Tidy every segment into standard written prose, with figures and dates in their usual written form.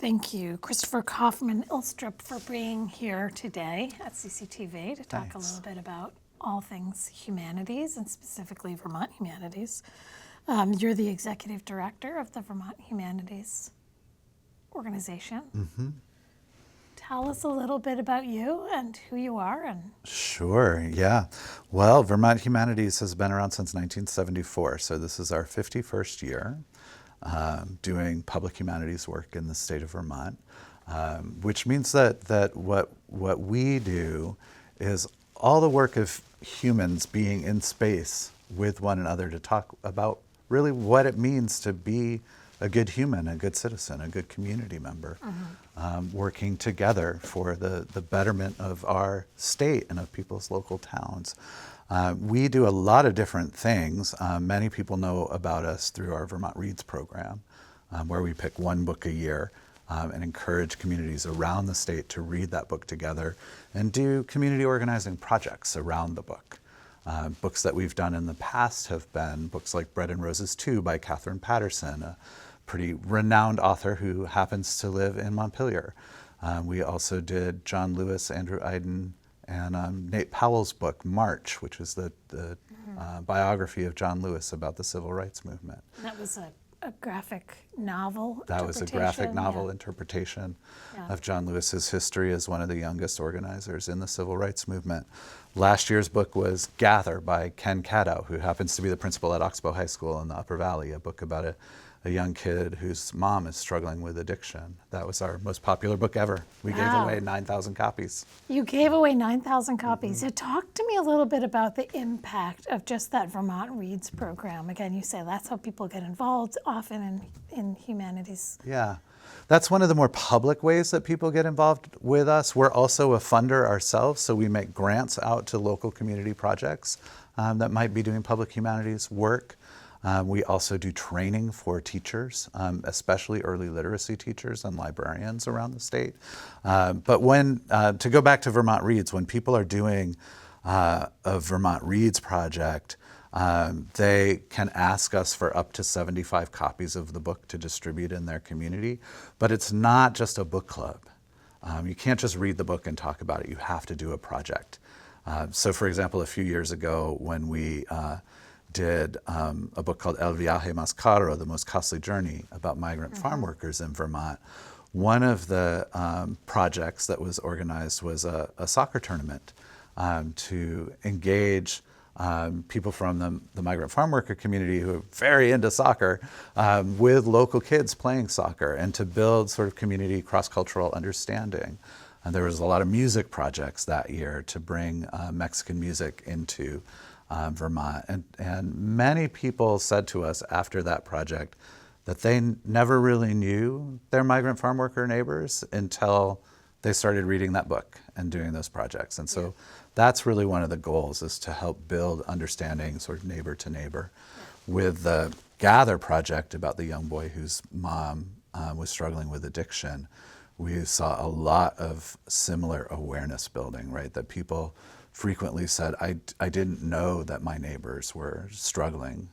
Thank you, Christopher Kaufman Ilstrup, for being here today at CCTV to talk a little bit about all things humanities and specifically Vermont Humanities. You're the executive director of the Vermont Humanities organization. Mm-hmm. Tell us a little bit about you and who you are. Sure, yeah. Well, Vermont Humanities has been around since 1974, so this is our 51st year doing public humanities work in the state of Vermont, which means that what we do is all the work of humans being in space with one another to talk about really what it means to be a good human, a good citizen, a good community member, working together for the betterment of our state and of people's local towns. We do a lot of different things. Many people know about us through our Vermont Reads program, where we pick one book a year and encourage communities around the state to read that book together and do community organizing projects around the book. Books that we've done in the past have been books like Bread and Roses 2 by Catherine Patterson, a pretty renowned author who happens to live in Montpelier. We also did John Lewis, Andrew Iden, and Nate Powell's book, March, which is the biography of John Lewis about the civil rights movement. And that was a graphic novel That was a graphic novel interpretation of John Lewis's history as one of the youngest organizers in the civil rights movement. Last year's book was Gather by Ken Cadow, who happens to be the principal at Oxbow High School in the Upper Valley, a book about a young kid whose mom is struggling with addiction. That was our most popular book ever. We gave away 9,000 copies. You gave away 9,000 copies. Talk to me a little bit about the impact of just that Vermont Reads program. Again, you say that's how people get involved often in humanities. Yeah, that's one of the more public ways that people get involved with us. We're also a funder ourselves, so we make grants out to local community projects that might be doing public humanities work. We also do training for teachers, especially early literacy teachers and librarians around the state. But to go back to Vermont Reads, when people are doing a Vermont Reads project, they can ask us for up to 75 copies of the book to distribute in their community. But it's not just a book club. You can't just read the book and talk about it. You have to do a project. So for example, a few years ago when we did a book called El Viaje Más Caro, The Most Costly Journey, about migrant farm workers in Vermont. One of the projects that was organized was a soccer tournament to engage people from the migrant farm worker community who are very into soccer with local kids playing soccer and to build sort of community cross-cultural understanding. And there was a lot of music projects that year to bring Mexican music into Vermont. And many people said to us after that project that they never really knew their migrant farm worker neighbors until they started reading that book and doing those projects. And so that's really one of the goals, is to help build understanding sort of neighbor to neighbor. With the Gather project about the young boy whose mom was struggling with addiction, we saw a lot of similar awareness building, right? That people frequently said, I didn't know that my neighbors were struggling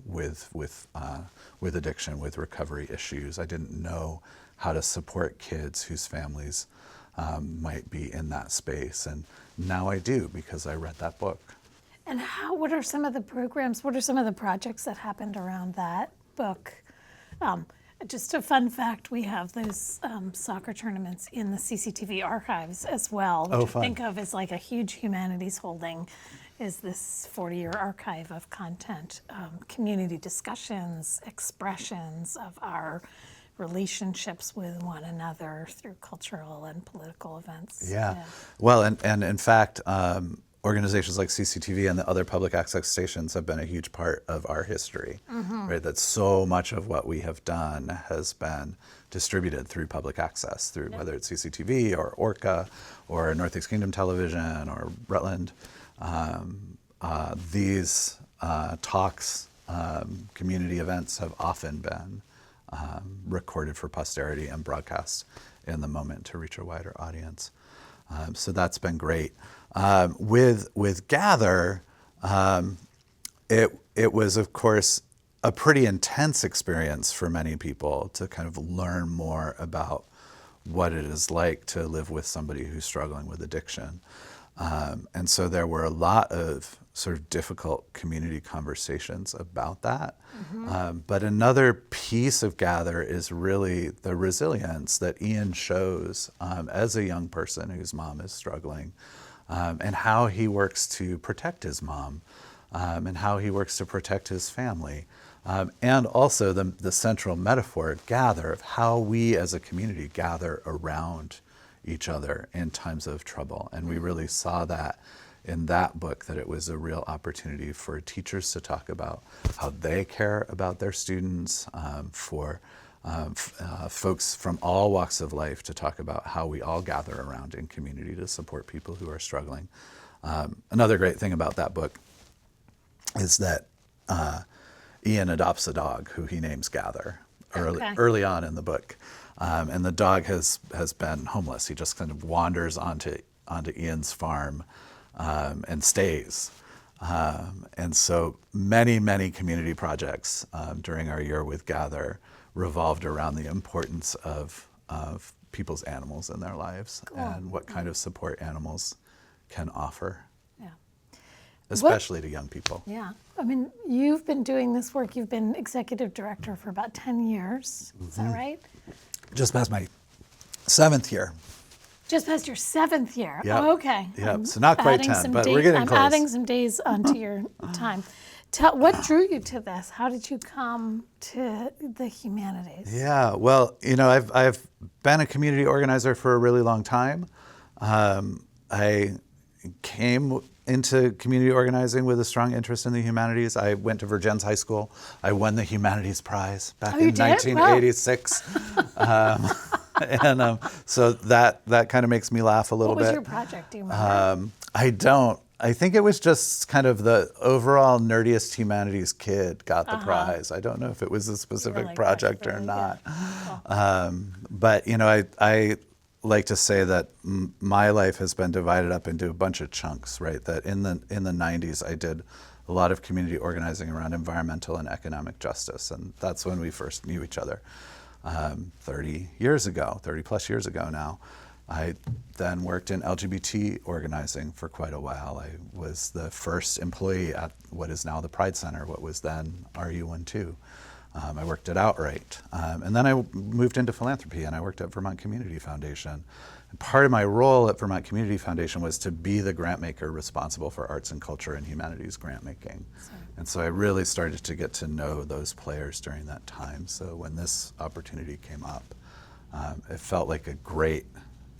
with addiction, with recovery issues. I didn't know how to support kids whose families might be in that space. And now I do, because I read that book. And what are some of the programs, what are some of the projects that happened around that book? Just a fun fact, we have those soccer tournaments in the CCTV archives as well, which I think of as like a huge humanities holding, is this 40-year archive of content, community discussions, expressions of our relationships with one another through cultural and political events. Yeah. Well, and in fact, organizations like CCTV and the other public access stations have been a huge part of our history, right? That so much of what we have done has been distributed through public access, through whether it's CCTV or Orca or Northeast Kingdom Television or Rutland. These talks, community events have often been recorded for posterity and broadcast in the moment to reach a wider audience. So that's been great. With Gather, it was, of course, a pretty intense experience for many people to kind of learn more about what it is like to live with somebody who's struggling with addiction. And so there were a lot of sort of difficult community conversations about that. But another piece of Gather is really the resilience that Ian shows as a young person whose mom is struggling, and how he works to protect his mom, and how he works to protect his family. And also the central metaphor, Gather, of how we as a community gather around each other in times of trouble. And we really saw that in that book, that it was a real opportunity for teachers to talk about how they care about their students, for folks from all walks of life to talk about how we all gather around in community to support people who are struggling. Another great thing about that book is that Ian adopts a dog who he names Gather early on in the book. And the dog has been homeless. He just kind of wanders onto Ian's farm and stays. And so many community projects during our year with Gather revolved around the importance of people's animals in their lives and what kind of support animals can offer. Especially to young people. Yeah. I mean, you've been doing this work. You've been executive director for about 10 years. Is that right? Just past my 7th year. Just past your 7th year. Yep. Oh, okay. Yep. So not quite 10, but we're getting close. I'm adding some days onto your time. What drew you to this? How did you come to the humanities? Yeah. Well, I've been a community organizer for a really long time. I came into community organizing with a strong interest in the humanities. I went to Virgins High School. I won the Humanities Prize back in 1986. Wow. And so that kind of makes me laugh a little bit. What was your project? Do you remember? I don't. I think it was just kind of the overall nerdiest humanities kid got the prize. I don't know if it was a specific project or not. But, I like to say that my life has been divided up into a bunch of chunks, right? That in the 90s, I did a lot of community organizing around environmental and economic justice. And that's when we first knew each other 30 plus years ago now. I then worked in LGBT organizing for quite a while. I was the first employee at what is now the Pride Center, what was then RU12. I worked at Outright. And then I moved into philanthropy and I worked at Vermont Community Foundation. And part of my role at Vermont Community Foundation was to be the grant maker responsible for arts and culture and humanities grant making. And so I really started to get to know those players during that time. So when this opportunity came up, it felt like a great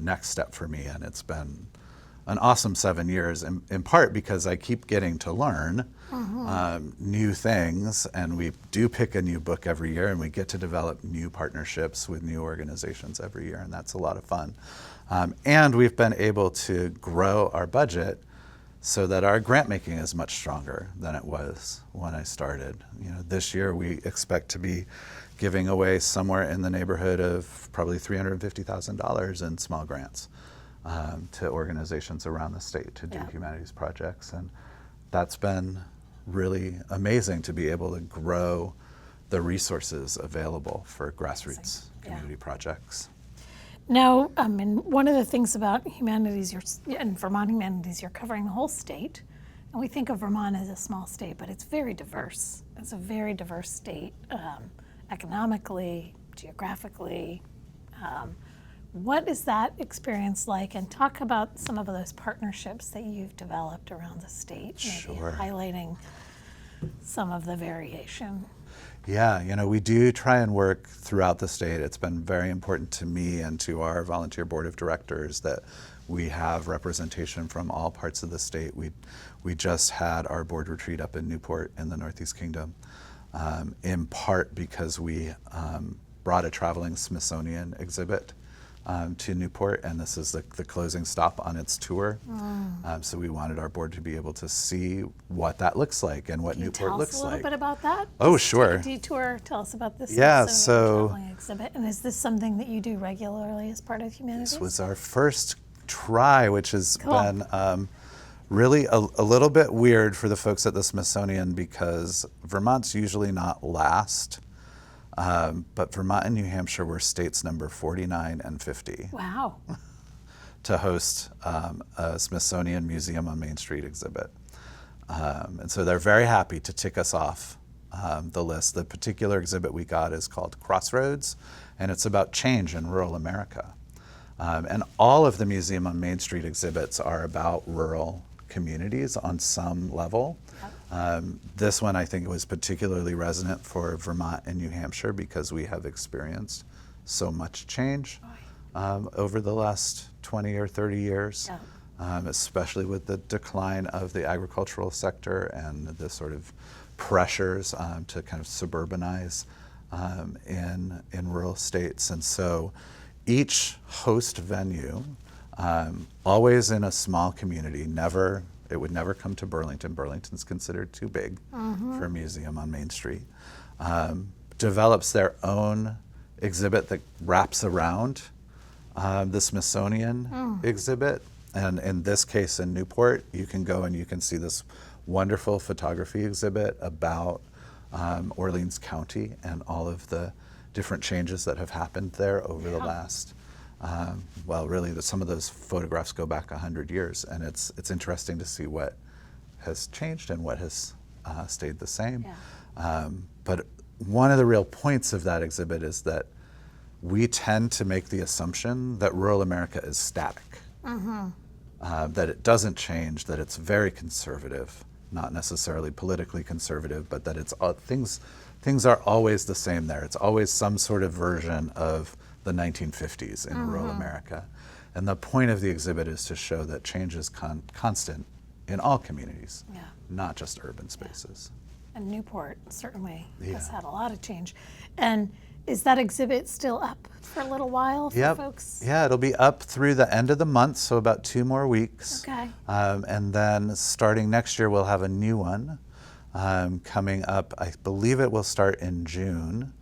next step for me. And it's been an awesome 7 years, in part because I keep getting to learn new things, and we do pick a new book every year, and we get to develop new partnerships with new organizations every year, and that's a lot of fun. And we've been able to grow our budget so that our grant making is much stronger than it was when I started. This year we expect to be giving away somewhere in the neighborhood of probably $350,000 in small grants to organizations around the state to do humanities projects. And that's been really amazing to be able to grow the resources available for grassroots community projects. Now, one of the things about humanities, in Vermont Humanities, you're covering the whole state. And we think of Vermont as a small state, but it's very diverse. It's a very diverse state, economically, geographically. What is that experience like? And talk about some of those partnerships that you've developed around the state, maybe highlighting some of the variation. Yeah, we do try and work throughout the state. It's been very important to me and to our volunteer board of directors that we have representation from all parts of the state. We just had our board retreat up in Newport in the Northeast Kingdom, in part because we brought a traveling Smithsonian exhibit to Newport, and this is the closing stop on its tour. So we wanted our board to be able to see what that looks like and what Newport looks like. Tell us a little bit about that. Oh, Just sure. Take a detour. Tell us about this traveling exhibit. And is this something that you do regularly as part of humanities? This was our first try, which has been really a little bit weird for the folks at the Smithsonian because Vermont's usually not last, but Vermont and New Hampshire were states number 49 and 50 Wow. to host a Smithsonian Museum on Main Street exhibit. And so they're very happy to tick us off the list. The particular exhibit we got is called Crossroads, and it's about change in rural America. And all of the Museum on Main Street exhibits are about rural communities on some level. This one I think was particularly resonant for Vermont and New Hampshire because we have experienced so much change over the last 20 or 30 years, especially with the decline of the agricultural sector and the sort of pressures to kind of suburbanize in rural states. And so each host venue, always in a small community, it would never come to Burlington. Burlington's considered too big for a museum on Main Street. Develops their own exhibit that wraps around the Smithsonian exhibit. And in this case in Newport, you can go and you can see this wonderful photography exhibit about Orleans County and all of the different changes that have happened there over the last, some of those photographs go back 100 years, and it's interesting to see what has changed and what has stayed the same. But one of the real points of that exhibit is that we tend to make the assumption that rural America is static, that it doesn't change, that it's very conservative, not necessarily politically conservative, but that it's things are always the same there. It's always some sort of version of the 1950s in rural America. And the point of the exhibit is to show that change is constant in all communities, not just urban spaces. And Newport certainly has had a lot of change. And is that exhibit still up for a little while for folks? Yeah, it'll be up through the end of the month, so about 2 more weeks. Okay. And then starting next year, we'll have a new one coming up. I believe it will start in June.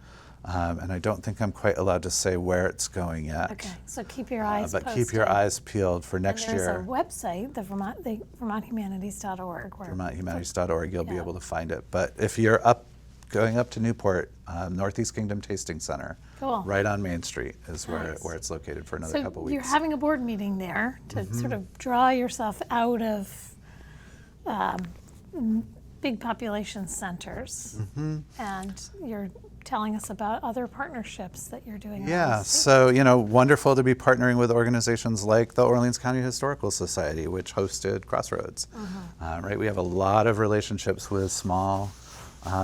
And I don't think I'm quite allowed to say where it's going yet. Okay, so keep your eyes but posted. keep your eyes peeled for next There's year. a website, the VermontHumanities.org. VermontHumanities.org, you'll be able to find it. But if you're going up to Newport, Northeast Kingdom Tasting Center, right on Main Street is where it's located for another couple weeks. You're having a board meeting there to sort of draw yourself out of big population centers, and you're telling us about other partnerships that you're doing. So wonderful to be partnering with organizations like the Orleans County Historical Society, which hosted Crossroads. Right, we have a lot of relationships with small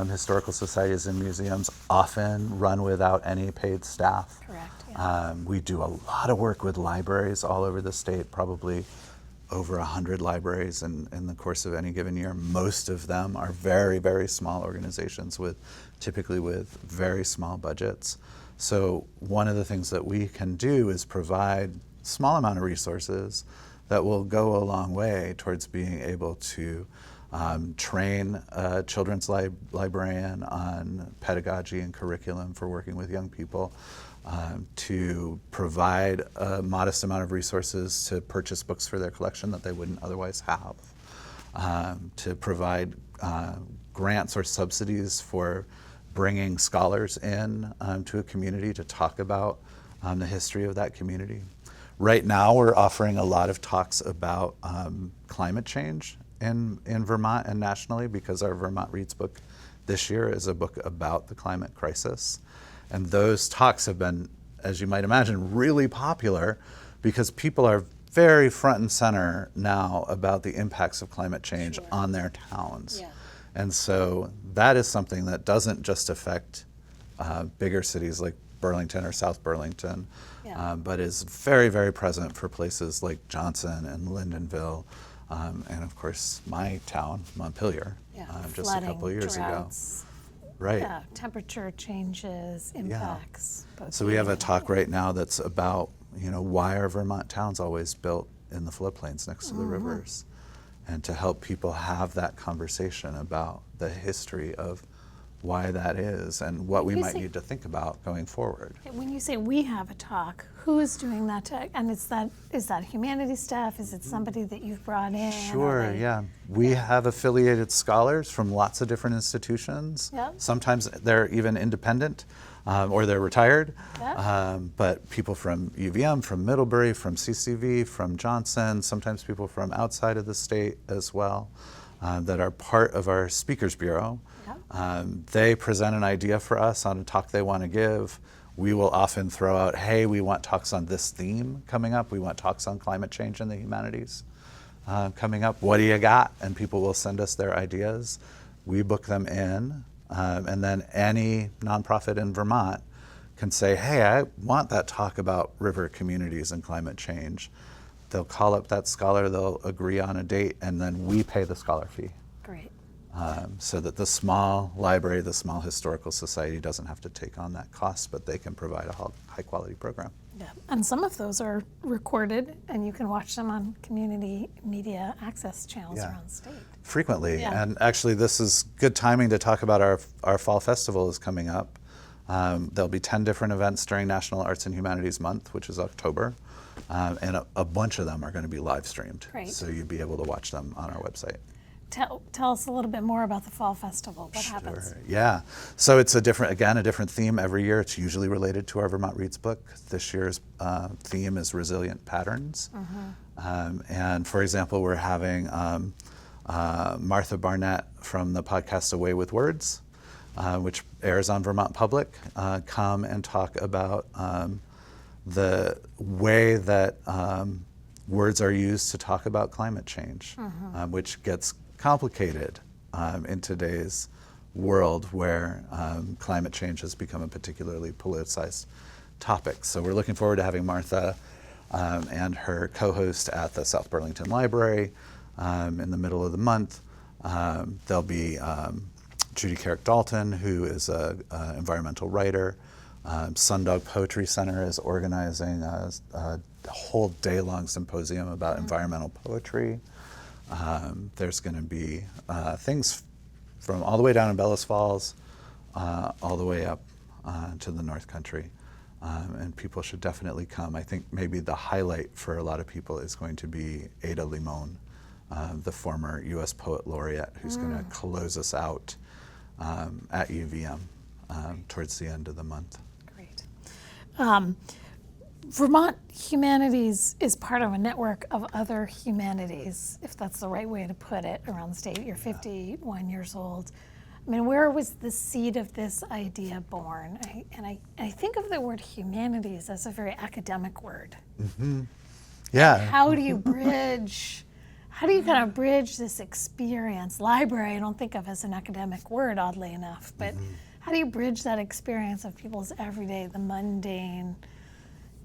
historical societies and museums, often run without any paid staff. Correct. We do a lot of work with libraries all over the state, probably over 100 libraries in the course of any given year. Most of them are very, very small organizations typically with very small budgets. So one of the things that we can do is provide a small amount of resources that will go a long way towards being able to train a children's librarian on pedagogy and curriculum for working with young people, to provide a modest amount of resources to purchase books for their collection that they wouldn't otherwise have, to provide grants or subsidies for bringing scholars in to a community to talk about the history of that community. Right now we're offering a lot of talks about climate change in Vermont and nationally, because our Vermont Reads book this year is a book about the climate crisis. And those talks have been, as you might imagine, really popular because people are very front and center now about the impacts of climate change on their towns. And so that is something that doesn't just affect bigger cities like Burlington or South Burlington, but is very, very present for places like Johnson and Lyndonville, and of course my town, Montpelier, just a couple of years ago. Right. Yeah, temperature changes, impacts. So we have a talk right now that's about, why are Vermont towns always built in the floodplains next to the rivers? And to help people have that conversation about the history of why that is and what we You might say- need to think about going forward. When you say we have a talk, who is doing that talk? And is that humanities staff? Is it somebody that you've brought in? Sure, yeah. We have affiliated scholars from lots of different institutions. Yep. Sometimes they're even independent or they're retired. Yep. But people from UVM, from Middlebury, from CCV, from Johnson, sometimes people from outside of the state as well that are part of our Speakers Bureau. Yep. They present an idea for us on a talk they want to give. We will often throw out, hey, we want talks on this theme coming up. We want talks on climate change and the humanities coming up. What do you got? And people will send us their ideas. We book them in. And then any nonprofit in Vermont can say, hey, I want that talk about river communities and climate change. They'll call up that scholar, they'll agree on a date, and then we pay the scholar fee. Great. So that the small library, the small historical society doesn't have to take on that cost, but they can provide a high quality program. Yeah. And some of those are recorded, and you can watch them on community media access channels Yeah. around the state. Frequently, Yeah. and actually this is good timing to talk about our fall festival is coming up. There'll be 10 different events during National Arts and Humanities Month, which is October, and a bunch of them are going to be live streamed. Great. So you'll be able to watch them on our website. Tell us a little bit more about the fall festival. What happens? Sure. Yeah. So it's a different theme every year. It's usually related to our Vermont Reads book. This year's theme is Resilient Patterns. And for example, we're having Martha Barnett from the podcast Away with Words, which airs on Vermont Public, come and talk about the way that words are used to talk about climate change, which gets complicated in today's world where climate change has become a particularly politicized topic. So we're looking forward to having Martha and her co-host at the South Burlington Library in the middle of the month. There'll be Judy Carrick Dalton, who is an environmental writer. Sundog Poetry Center is organizing a whole day-long symposium about environmental poetry. There's going to be things from all the way down in Bellows Falls, all the way up to the North Country. And people should definitely come. I think maybe the highlight for a lot of people is going to be Ada Limon, the former U.S. Poet Laureate, who's going to close us out at UVM towards the end of the month. Great. Vermont Humanities is part of a network of other humanities, if that's the right way to put it, around the state. You're 51 years old. I mean, where was the seed of this idea born? I think of the word humanities as a very academic word. Yeah. How do you kind of bridge this experience? Library, I don't think of as an academic word, oddly enough, but how do you bridge that experience of people's everyday, the mundane,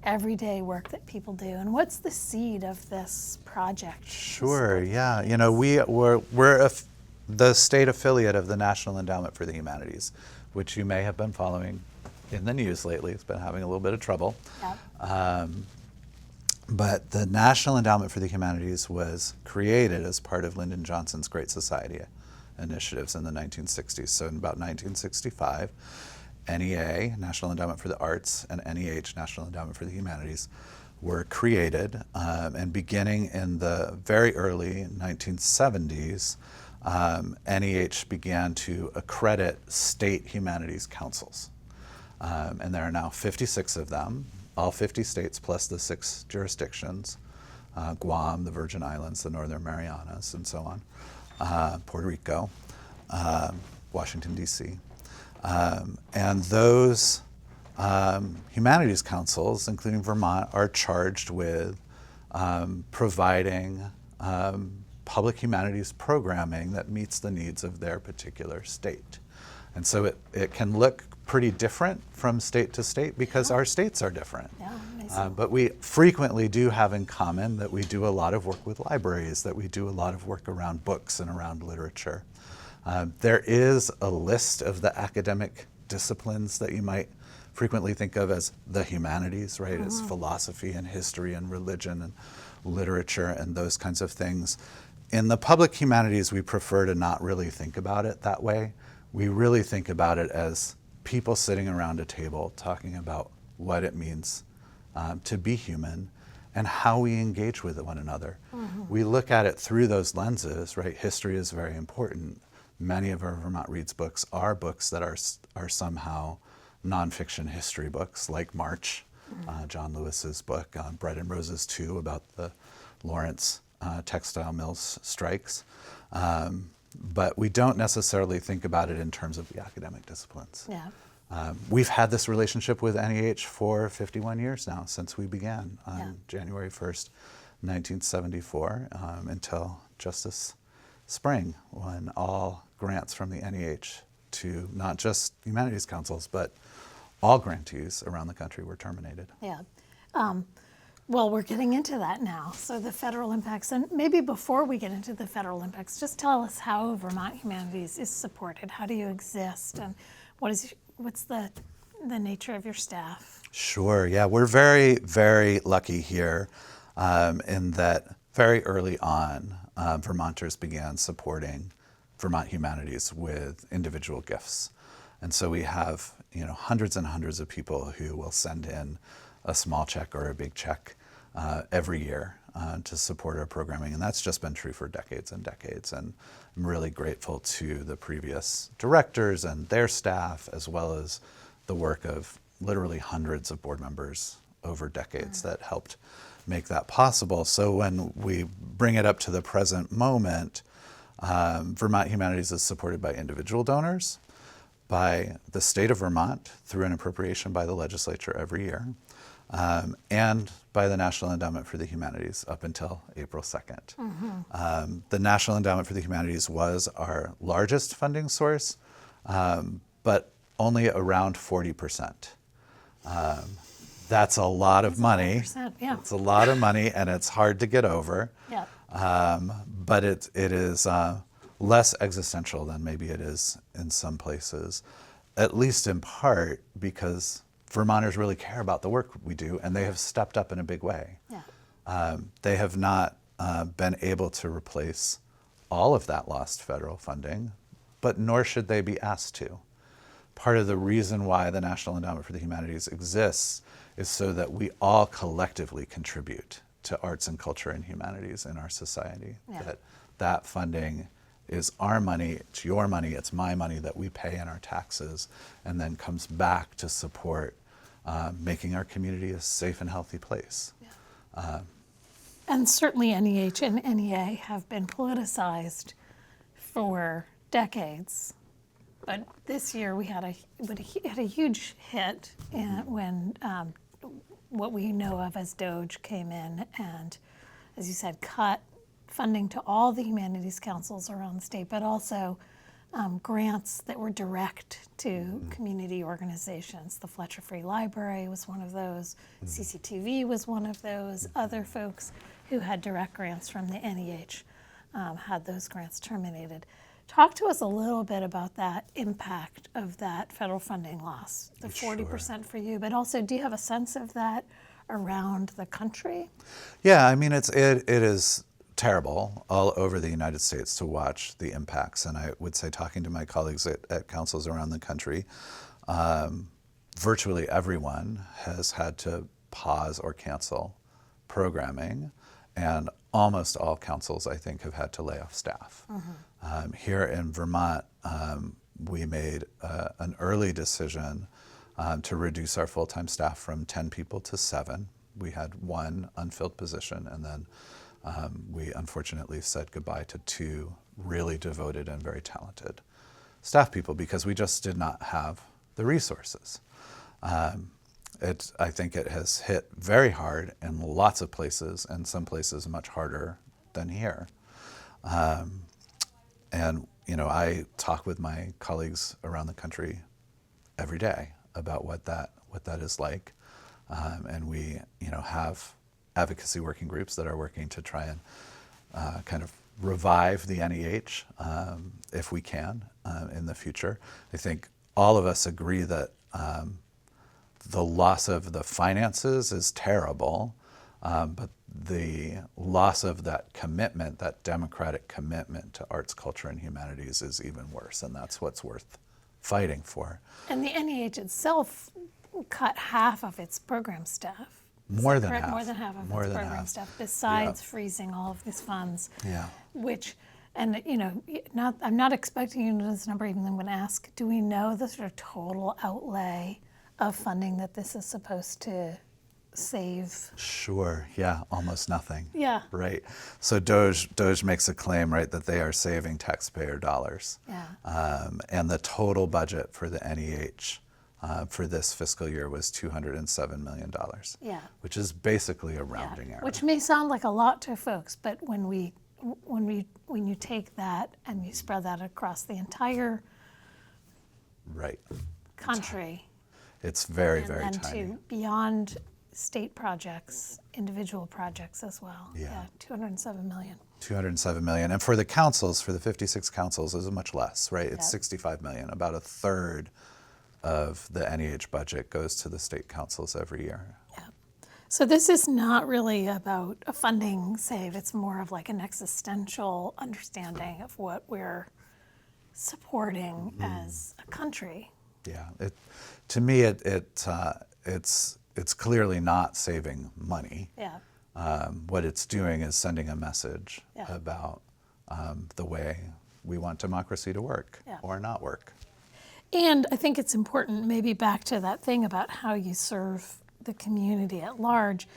everyday work that people do? And what's the seed of this project? Sure, yeah. You know, we're the state affiliate of the National Endowment for the Humanities, which you may have been following in the news lately. It's been having a little bit of trouble. Yep. But the National Endowment for the Humanities was created as part of Lyndon Johnson's Great Society initiatives in the 1960s. So in about 1965, NEA, National Endowment for the Arts, and NEH, National Endowment for the Humanities, were created. And beginning in the very early 1970s, NEH began to accredit state humanities councils. And there are now 56 of them, all 50 states plus the 6 jurisdictions, Guam, the Virgin Islands, the Northern Marianas, and so on, Puerto Rico, Washington, D.C. And those humanities councils, including Vermont, are charged with providing public humanities programming that meets the needs of their particular state. And so it can look pretty different from state to state because our states are different. Yeah, amazing. But we frequently do have in common that we do a lot of work with libraries, that we do a lot of work around books and around literature. There is a list of the academic disciplines that you might frequently think of as the humanities, right? As philosophy and history and religion and literature and those kinds of things. In the public humanities, we prefer to not really think about it that way. we really think about it as people sitting around a table talking about what it means to be human and how we engage with one another. We look at it through those lenses, right? History is very important. Many of our Vermont Reads books are books that are somehow nonfiction history books, like March, John Lewis's book, Bread and Roses 2, about the Lawrence textile mills strikes. But we don't necessarily think about it in terms of the academic disciplines. Yeah. We've had this relationship with NEH for 51 years now, since we began on Yeah. January 1st, 1974, until just this spring, when all grants from the NEH to not just humanities councils, but all grantees around the country were terminated. Yeah. Well, we're getting into that now. So the federal impacts, and maybe before we get into the federal impacts, just tell us how Vermont Humanities is supported. How do you exist, and what's the nature of your staff? Sure, yeah, we're very, very lucky here in that very early on, Vermonters began supporting Vermont Humanities with individual gifts. And so we have, hundreds and hundreds of people who will send in a small check or a big check every year to support our programming. And that's just been true for decades and decades. And I'm really grateful to the previous directors and their staff, as well as the work of literally hundreds of board members over decades that helped make that possible. So when we bring it up to the present moment, Vermont Humanities is supported by individual donors, by the state of Vermont through an appropriation by the legislature every year, and by the National Endowment for the Humanities up until April 2nd. The National Endowment for the Humanities was our largest funding source, but only around 40%. That's a lot of money. Yeah. It's a lot of money, and it's hard to get over. Yeah. But it is less existential than maybe it is in some places, at least in part because Vermonters really care about the work we do, and they have stepped up in a big way. Yeah. They have not been able to replace all of that lost federal funding, but nor should they be asked to. Part of the reason why the National Endowment for the Humanities exists is so that we all collectively contribute to arts and culture and humanities in our society. Yeah. That funding is our money, it's your money, it's my money that we pay in our taxes, and then comes back to support making our community a safe and healthy place. Yeah. And certainly NEH and NEA have been politicized for decades. But this year we had a huge hit when what we know of as DOGE came in and, as you said, cut funding to all the humanities councils around the state, but also grants that were direct to community organizations. The Fletcher Free Library was one of those. CCTV was one of those. Other folks who had direct grants from the NEH had those grants terminated. Talk to us a little bit about that impact of that federal funding loss, the 40% for you, but also do you have a sense of that around the country? Yeah, I mean, it is terrible all over the United States to watch the impacts. And I would say, talking to my colleagues at councils around the country, virtually everyone has had to pause or cancel programming, and almost all councils, I think, have had to lay off staff. Here in Vermont, we made an early decision to reduce our full-time staff from 10 people to 7. We had 1 unfilled position, and then we unfortunately said goodbye to 2 really devoted and very talented staff people because we just did not have the resources. I think it has hit very hard in lots of places, and some places much harder than here. And I talk with my colleagues around the country every day about what that is like, and we have advocacy working groups that are working to try and kind of revive the NEH if we can in the future. I think all of us agree that the loss of the finances is terrible, but the loss of that commitment, that democratic commitment to arts, culture, and humanities is even worse, and that's what's worth fighting for. And the NEH itself cut half of its program staff. More than Correct? half. More than half of More its than program half. staff, besides Yeah. freezing all of these funds. Yeah. Which, and I'm not expecting you to know this number, even though I'm going to ask, do we know the sort of total outlay of funding that this is supposed to save? Sure, yeah, almost nothing. Yeah. Right. So Doge makes a claim, right, that they are saving taxpayer dollars. Yeah. And the total budget for the NEH for this fiscal year was $207 million. Yeah. Which is basically a Yeah. rounding error. Which may sound like a lot to folks, but when you take that and you spread that across the entire Right. country, It's very, and very then tiny. to beyond state projects, individual projects as well. Yeah. 207 million. 207 million. And for the councils, for the 56 councils, is much less, right? It's Yep. 65 million. About a third of the NEH budget goes to the state councils every year. Yeah. So this is not really about a funding save. It's more of like an existential understanding of what we're supporting as a country. Yeah. To me, it's clearly not saving money. Yeah. What it's doing is sending a message Yeah. about the way we want democracy to work Yeah. or not work. And I think it's important, maybe back to that thing about how you serve the community at large.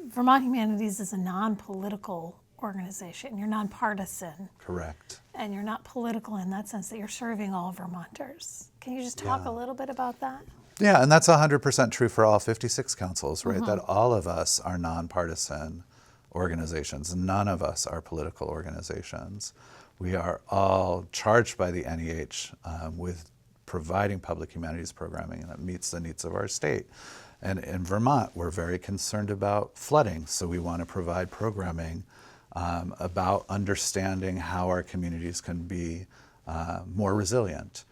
Vermont Humanities is a non-political organization. You're nonpartisan, Correct. and you're not political in that sense that you're serving all Vermonters. Can you just talk Yeah. a little bit about that? Yeah, and that's 100% true for all 56 councils, right? That all of us are nonpartisan organizations. None of us are political organizations. We are all charged by the NEH with providing public humanities programming that meets the needs of our state. And in Vermont, we're very concerned about flooding, so we want to provide programming about understanding how our communities can be more resilient.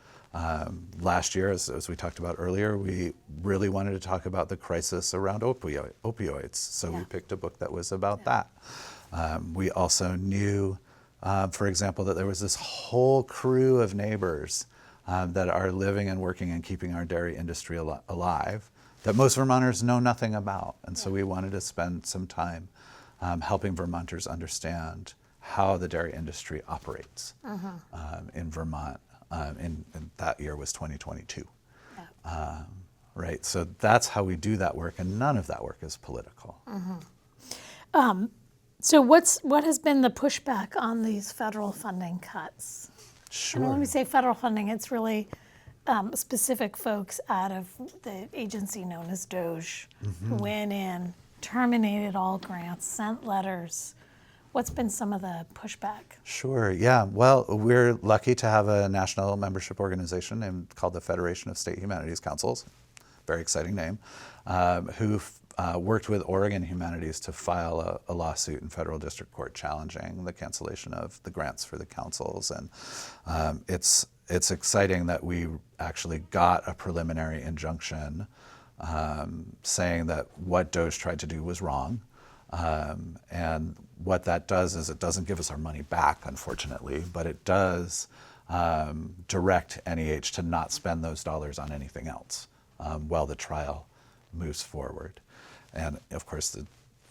Last year, as we talked about earlier, we really wanted to talk about the crisis around opioids, so we Yeah. picked a book that was about that. We also knew, for example, that there was this whole crew of neighbors that are living and working and keeping our dairy industry alive that most Vermonters know nothing about. And so we wanted to spend some time helping Vermonters understand how the dairy industry operates in Vermont. And that year was 2022. Yeah. Right, so that's how we do that work, and none of that work is political. So what has been the pushback on these federal funding cuts? Sure. And when we say federal funding, it's really specific folks out of the agency known as DOGE who went in, terminated all grants, sent letters. What's been some of the pushback? Sure, yeah. Well, we're lucky to have a national membership organization called the Federation of State Humanities Councils, very exciting name, who worked with Oregon Humanities to file a lawsuit in federal district court challenging the cancellation of the grants for the councils. And it's exciting that we actually got a preliminary injunction saying that what DOGE tried to do was wrong. And what that does is it doesn't give us our money back, unfortunately, but it does direct NEH to not spend those dollars on anything else while the trial moves forward. And of course,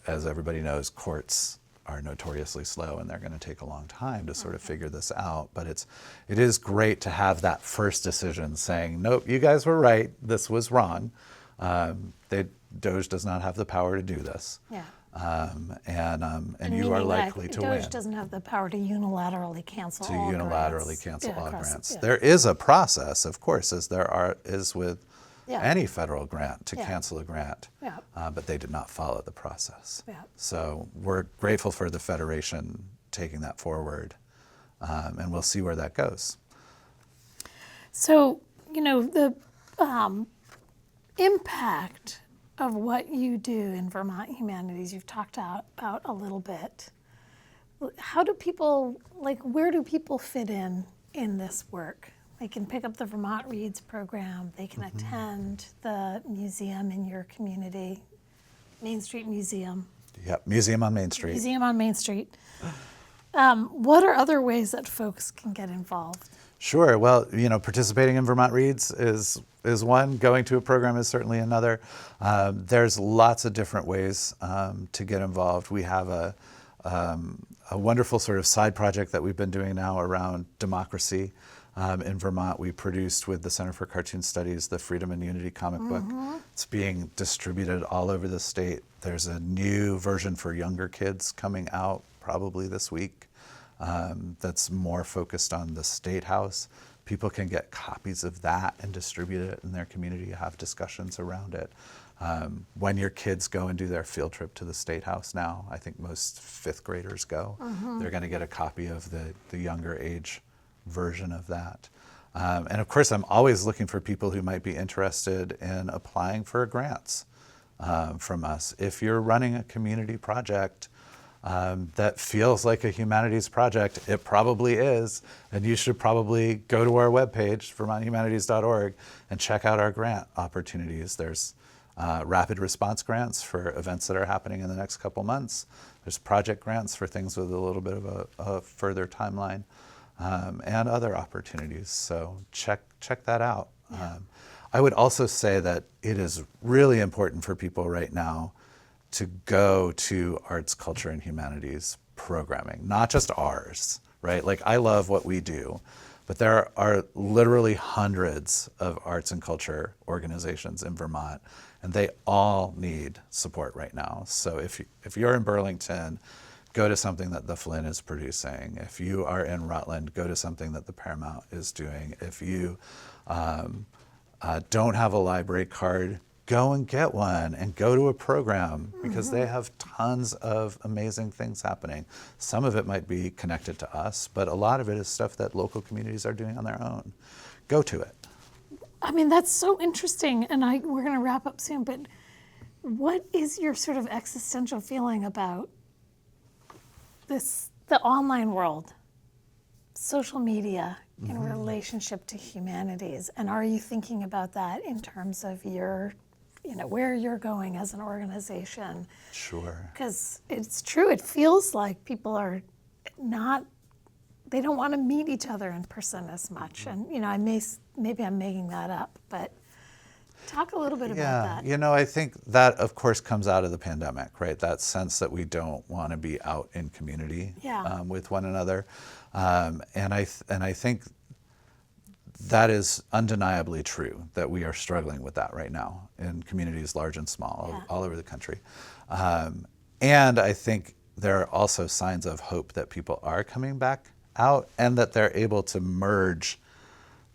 as everybody knows, courts are notoriously slow, and they're going to take a long time to sort of figure this out. But it is great to have that first decision saying, nope, you guys were right, this was wrong. DOGE does not have the power to do this. Yeah. And you are likely to win. DOGE doesn't have the power to unilaterally cancel all grants. Unilaterally cancel all across- grants. yeah. There is a process, of course, as there is with Yeah. any federal grant to Yeah. cancel a grant, Yeah. but they did not follow the process. Yeah. So we're grateful for the Federation taking that forward, and we'll see where that goes. So, the impact of what you do in Vermont Humanities, you've talked about a little bit. How do people, where do people fit in this work? They can pick up the Vermont Reads program, they can attend the museum in your community, Main Street Museum. Yep, Museum on Main Street. Museum on Main Street. What are other ways that folks can get involved? Sure. Well, participating in Vermont Reads is one. Going to a program is certainly another. There's lots of different ways to get involved. We have a wonderful sort of side project that we've been doing now around democracy. In Vermont, we produced with the Center for Cartoon Studies the Freedom and Unity comic book. It's being distributed all over the state. There's a new version for younger kids coming out probably this week that's more focused on the State House. People can get copies of that and distribute it in their community, have discussions around it. When your kids go and do their field trip to the State House now, I think most fifth graders go, they're going to get a copy of the younger age version of that. And of course, I'm always looking for people who might be interested in applying for grants from us. If you're running a community project that feels like a humanities project, it probably is, and you should probably go to our webpage, vermonthumanities.org, and check out our grant opportunities. There's rapid response grants for events that are happening in the next couple months. There's project grants for things with a little bit of a further timeline. And other opportunities. So check that out. Yeah. I would also say that it is really important for people right now to go to arts, culture, and humanities programming, not just ours, right? Like, I love what we do, but there are literally hundreds of arts and culture organizations in Vermont, and they all need support right now. So if you're in Burlington, go to something that the Flynn is producing. If you are in Rutland, go to something that the Paramount is doing. If you don't have a library card, go and get one and go to a program, because they have tons of amazing things happening. Some of it might be connected to us, but a lot of it is stuff that local communities are doing on their own. Go to it. I mean, that's so interesting, and we're going to wrap up soon, but what is your sort of existential feeling about the online world, social media in relationship to humanities? And are you thinking about that in terms of where you're going as an organization? Sure. Because it's true, it feels like people are they don't want to meet each other in person as much. And, maybe I'm making that up, but talk a little bit about that. I think that, of course, comes out of the pandemic, right? That sense that we don't want to be out in community with one another. And I think that is undeniably true, that we are struggling with that right now in communities large and small, all over the country. And I think there are also signs of hope that people are coming back out, and that they're able to merge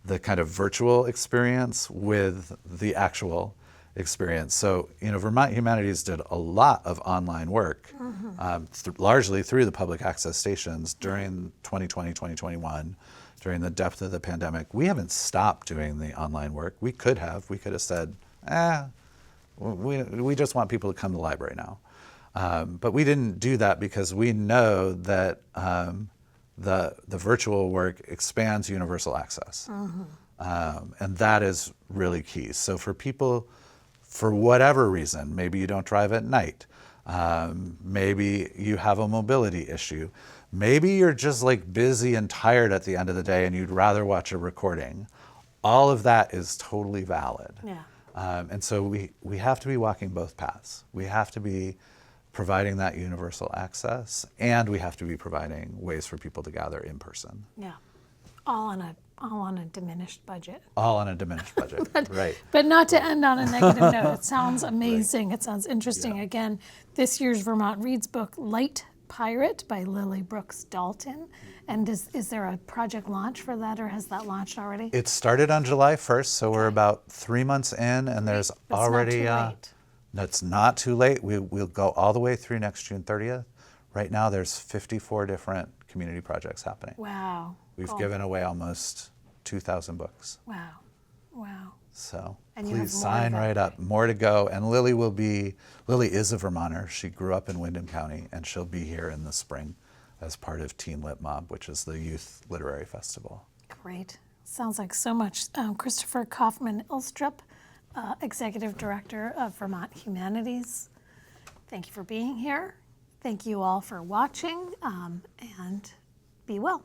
the kind of virtual experience with the actual experience. So, Vermont Humanities did a lot of online work, largely through the public access stations during 2020, 2021, during the depth of the pandemic. We haven't stopped doing the online work. We could have said, we just want people to come to the library now. But we didn't do that, because we know that the virtual work expands universal access. And that is really key. So for people, for whatever reason, maybe you don't drive at night, maybe you have a mobility issue, maybe you're just like busy and tired at the end of the day and you'd rather watch a recording, all of that is totally valid. And so we have to be walking both paths. We have to be providing that universal access, and we have to be providing ways for people to gather in person. All on a diminished budget. All on a diminished budget, right. But not to end on a negative note. It sounds amazing. Right. It sounds interesting. Again, this year's Vermont Reads book, Light Pirate by Lily Brooks Dalton. And is there a project launch for that, or has that launched already? It started on July 1st, so we're about 3 months in, and there's already... Not too late. That's not too late. We'll go all the way through next June 30th. Right now, there's 54 different community projects happening. Wow. We've given away almost 2,000 books. Wow. So and please sign right up. More to go. And Lily is a Vermonter. She grew up in Windham County, and she'll be here in the spring as part of Teen Lit Mob, which is the youth literary festival. Great. Sounds like so much. Christopher Kaufman Ilstrup, Executive Director of Vermont Humanities. Thank you for being here. Thank you all for watching, and be well.